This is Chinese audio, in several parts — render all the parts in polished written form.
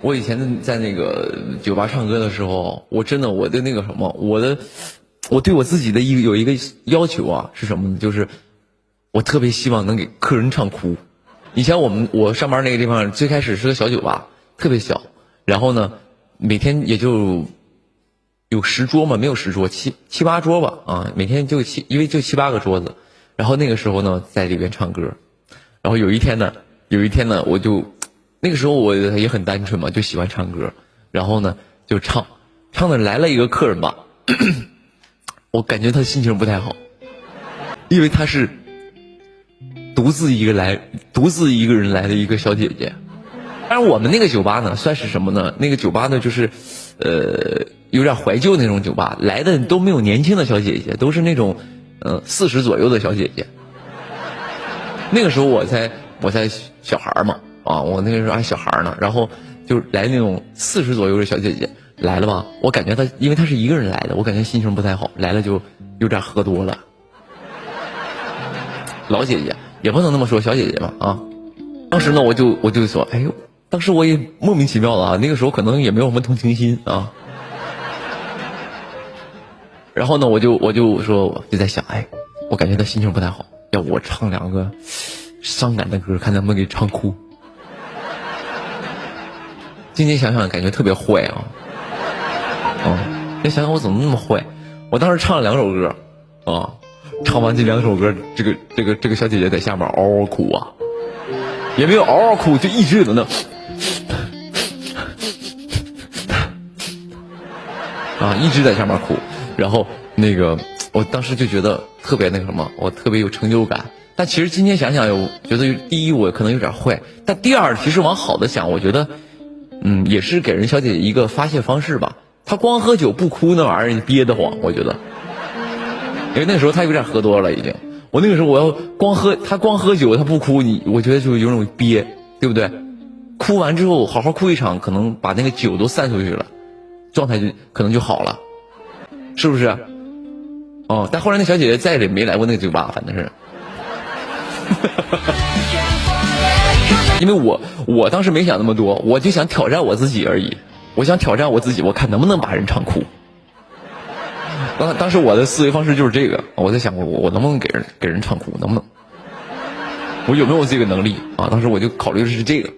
我以前在那个酒吧唱歌的时候，我真的我的那个什么，我对我自己的有一个要求啊，是什么呢？就是我特别希望能给客人唱哭。以前我上班那个地方最开始是个小酒吧，特别小，然后呢，每天也就有10桌嘛，没有10桌，七八桌吧啊，每天因为就7、8个桌子，然后那个时候呢在里边唱歌，然后有一天呢，我就那个时候我也很单纯嘛，就喜欢唱歌，然后呢就唱的来了一个客人吧，我感觉他心情不太好，因为他是独自一个人来的一个小姐姐。当然我们那个酒吧呢算是什么呢？那个酒吧呢就是有点怀旧那种酒吧，来的都没有年轻的小姐姐，都是那种40左右的小姐姐。那个时候我才小孩嘛啊，我那个时候还小孩呢，然后就来那种40左右的小姐姐来了吧，我感觉因为她是一个人来的，我感觉心情不太好，来了就有点喝多了。老姐姐也不能那么说，小姐姐嘛啊。当时呢我就说，哎呦，当时我也莫名其妙的啊，那个时候可能也没有什么同情心啊。然后呢我就说，我就在想，哎，我感觉她心情不太好，要我唱2个伤感的歌，看能不能给唱哭。今天想想感觉特别坏啊，再想想我怎么那么坏。我当时唱了2首歌啊，唱完这2首歌，这个小姐姐在下面嗷嗷哭啊，也没有嗷嗷哭，就一直在那啊，一直在下面哭。然后那个我当时就觉得特别那个什么，我特别有成就感。但其实今天想想，我觉得第一我可能有点坏，但第二其实往好的想，我觉得也是给人小姐姐一个发泄方式吧。她光喝酒不哭那玩意儿憋得慌，我觉得。因为那时候她有点喝多了已经，我那个时候我要她光喝酒她不哭，我觉得就有种憋，对不对？哭完之后好好哭一场，可能把那个酒都散出去了，状态可能就好了，是不是？哦，但后来那小姐姐再也没来过那个酒吧，反正是。因为我当时没想那么多，我就想挑战我自己而已。我想挑战我自己，我看能不能把人唱哭。当时我的思维方式就是这个，我在想我能不能给人唱哭，能不能？我有没有这个能力啊？当时我就考虑的是这个，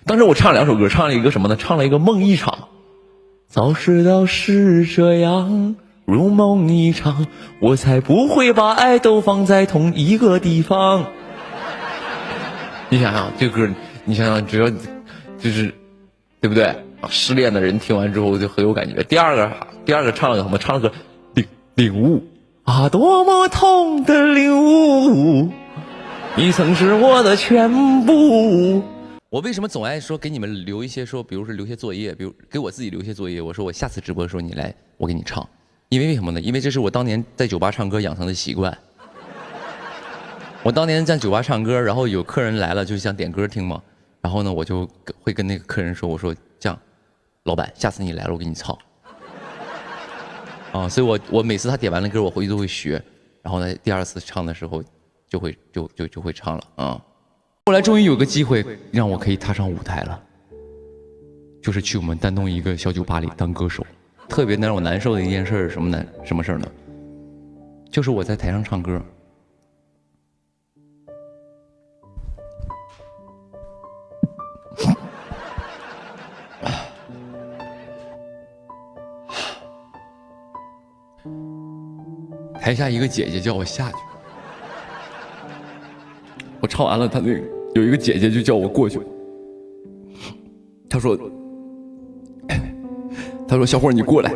当时我唱了2首歌，唱了一个什么呢？唱了一个梦一场。早知道是这样，如梦一场，我才不会把爱都放在同一个地方。你想想这歌，你想想只要就是对不对？失恋的人听完之后就很有感觉。第二个唱了个什么？唱了个领悟啊，多么痛的领悟，你曾是我的全部。我为什么总爱说给你们留一些比如说留些作业，比如给我自己留些作业，我说我下次直播的时候你来，我给你唱。因为什么呢？因为这是我当年在酒吧唱歌养成的习惯。我当年在酒吧唱歌，然后有客人来了就想点歌听嘛，然后呢我就会跟那个客人说，我说这样，老板下次你来了我给你唱。啊，所以我每次他点完了歌我回去都会学，然后呢第2次唱的时候就会唱了啊。后来终于有个机会让我可以踏上舞台了，就是去我们丹东一个小酒吧里当歌手。特别让我难受的一件事是什么事呢？就是我在台上唱歌，台下一个姐姐叫我下去，我唱完了，她那个有一个姐姐就叫我过去，她说小伙你过来。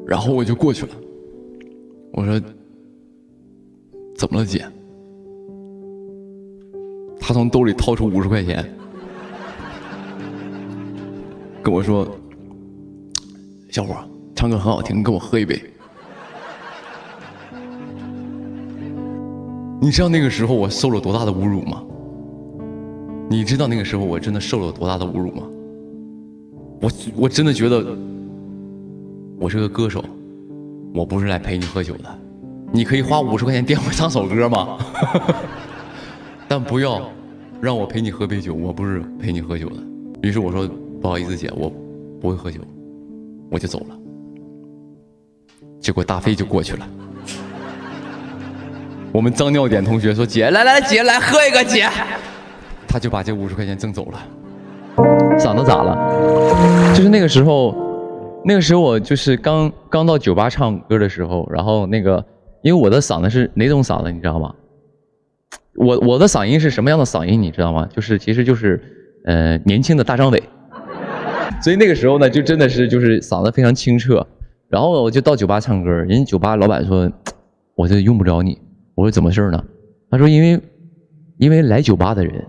然后我就过去了，我说怎么了姐？她从兜里掏出50块钱跟我说，小伙唱歌很好听，跟我喝一杯。你知道那个时候我受了多大的侮辱吗？你知道那个时候我真的受了多大的侮辱吗？我真的觉得我是个歌手，我不是来陪你喝酒的。你可以花50块钱点我唱首歌吗？但不要让我陪你喝杯酒，我不是陪你喝酒的。于是我说不好意思姐，我不会喝酒，我就走了。结果大飞就过去了。我们张尿点同学说姐来姐来喝一个姐，他就把这50块钱挣走了。嗓子咋了？就是那个时候我就是刚到酒吧唱歌的时候，然后那个因为我的嗓子是哪种嗓子你知道吗？我的嗓音是什么样的嗓音你知道吗？其实就是年轻的大张伟。所以那个时候呢就真的是就是嗓子非常清澈，然后我就到酒吧唱歌，人家酒吧老板说我这用不着你。我说怎么事呢？他说因为来酒吧的人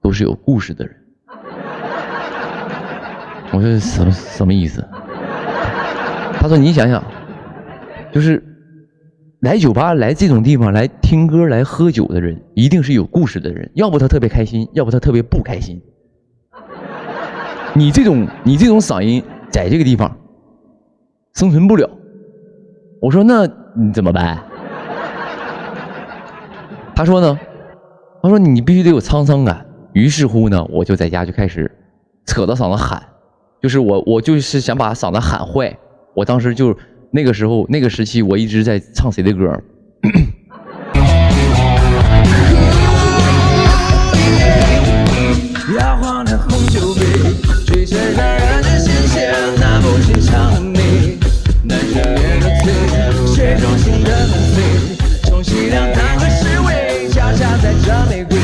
都是有故事的人。我说什么意思？他说你想想，就是来酒吧来这种地方来听歌来喝酒的人一定是有故事的人，要不他特别开心，要不他特别不开心。你这种嗓音在这个地方生存不了。我说那你怎么办？他说呢，他说你必须得有沧桑感。于是乎呢，我就在家就开始扯到嗓子喊，就是我就是想把嗓子喊坏。我当时就那个时候那个时期，我一直在唱谁的歌？摇晃的红酒杯，追着那人的鲜血，那不寻常的你，那热烈的醉，水中心的梦碎，充其量当个侍卫，恰恰在这玫瑰，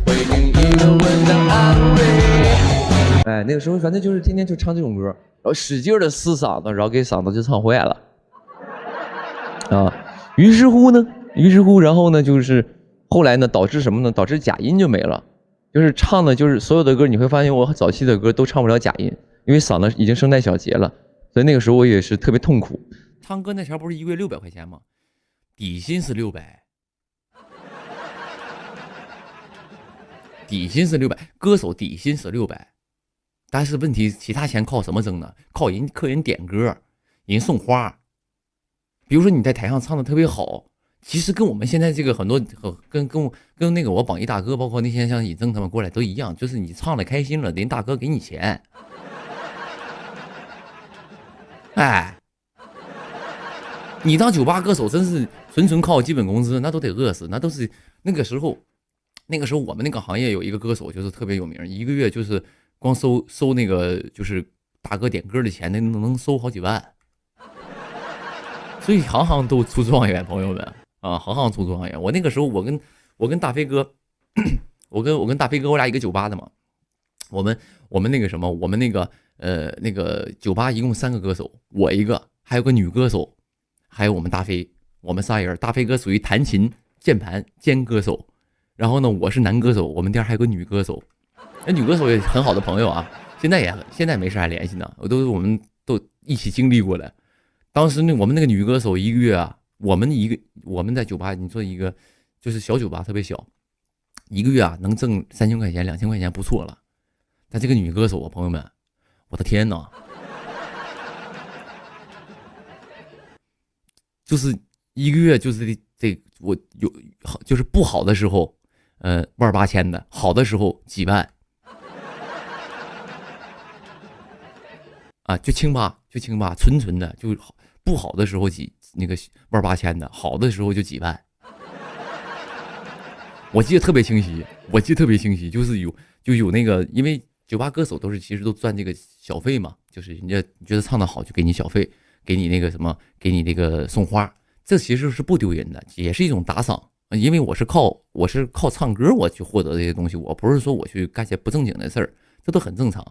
会给一个吻当安慰。哎，那个时候反正就是天天就唱这种歌，然后使劲的撕嗓子，然后给嗓子就唱坏了。啊，于是乎，然后呢，就是后来呢，导致什么呢？导致假音就没了。就是唱的，就是所有的歌，你会发现我早期的歌都唱不了假音，因为嗓子已经声带小结了，所以那个时候我也是特别痛苦。唱歌那前不是1个月600块钱吗？底薪是600，底薪是600，歌手底薪是600，但是问题其他钱靠什么挣呢？靠客人点歌，人送花。比如说你在台上唱的特别好。其实跟我们现在这个很多跟那个我榜一大哥，包括那些像尹正他们过来都一样，就是你唱的开心了，人大哥给你钱。哎，你当酒吧歌手真是纯靠基本工资，那都得饿死，那都是那个时候我们那个行业有一个歌手就是特别有名，1个月就是光收那个就是大哥点歌的钱，那能收好几万。所以行行都出状元，朋友们。啊，行行出状元。我那个时候，我跟大飞哥，我跟大飞哥，我俩一个酒吧的嘛。我们那个什么，我们那个酒吧一共3个歌手，我一个，还有个女歌手，还有我们大飞，我们3人。大飞哥属于弹琴、键盘兼歌手，然后呢，我是男歌手，我们店还有个女歌手，那女歌手也很好的朋友啊，现在没事还联系呢，我们都一起经历过的。当时我们那个女歌手1个月啊。我们在酒吧，你说一个就是小酒吧特别小，1个月啊能挣3000块钱、2000块钱不错了。但这个女歌手啊，朋友们，我的天哪，就是1个月就是我有就是不好的时候，18000的，好的时候几万啊，就清吧，纯的就不好的时候那个18000的，好的时候就几万。我记得特别清晰，就是有那个，因为酒吧歌手其实都赚这个小费嘛，就是人家觉得唱得好就给你小费，给你那个什么，给你那个送花，这其实是不丢人的，也是一种打赏。因为我是靠唱歌我去获得这些东西，我不是说我去干些不正经的事儿，这都很正常。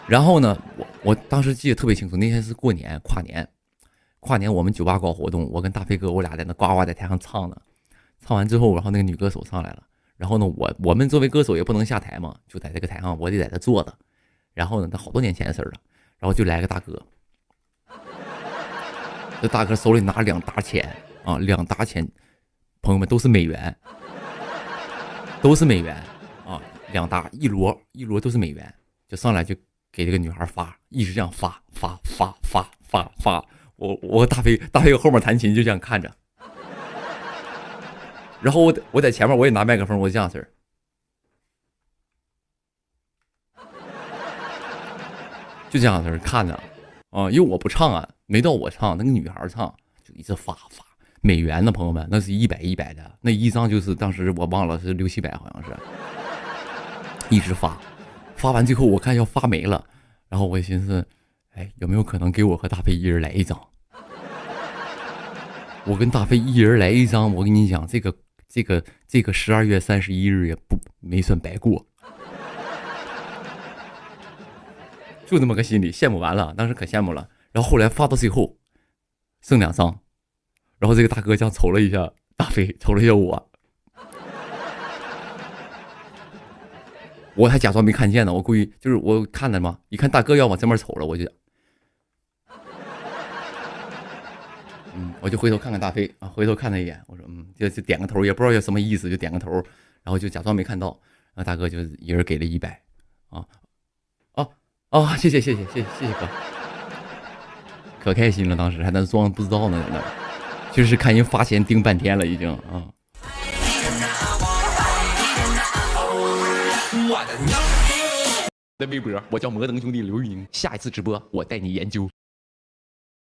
然后呢，我当时记得特别清楚，那天是跨年我们酒吧搞活动，我跟大飞哥我俩在那呱呱在台上唱呢，唱完之后，然后那个女歌手上来了，然后呢我们作为歌手也不能下台嘛，就在这个台上我得在这坐着，然后呢那好多年前的事了，然后就来个大哥，这大哥手里拿2沓钱啊，2沓钱，朋友们都是美元啊，2沓一摞都是美元，就上来就给这个女孩发，一直这样发，我大飞后面弹琴就这样看着，然后我在前面我也拿麦克风，我就这样式儿。就这样式儿看着，因为我不唱啊，没到我唱，那个女孩唱，就一直发美元的朋友们，那是100的，那一张就是当时我忘了是600-700，好像是，一直发完最后我看要发没了，然后我就寻思，哎，有没有可能给我和大飞一人来一张？我跟大飞一人来一张，我跟你讲，这个12月31日也没算白过。就那么个心理，羡慕完了，当时可羡慕了。然后后来发到最后，剩2张，然后这个大哥这样瞅了一下大飞，瞅了一下我还假装没看见呢，我故意就是我看了嘛，一看大哥要往这边瞅了，我就回头看看大飞啊，回头看他一眼，我说就点个头，也不知道有什么意思，就点个头，然后就假装没看到，然后大哥就一人给了100啊。谢谢哥，可开心了，当时还在装不知道呢，在那就是看人发钱盯半天了已经啊。的微博，我叫摩登兄弟刘玉宁，下一次直播我带你研究。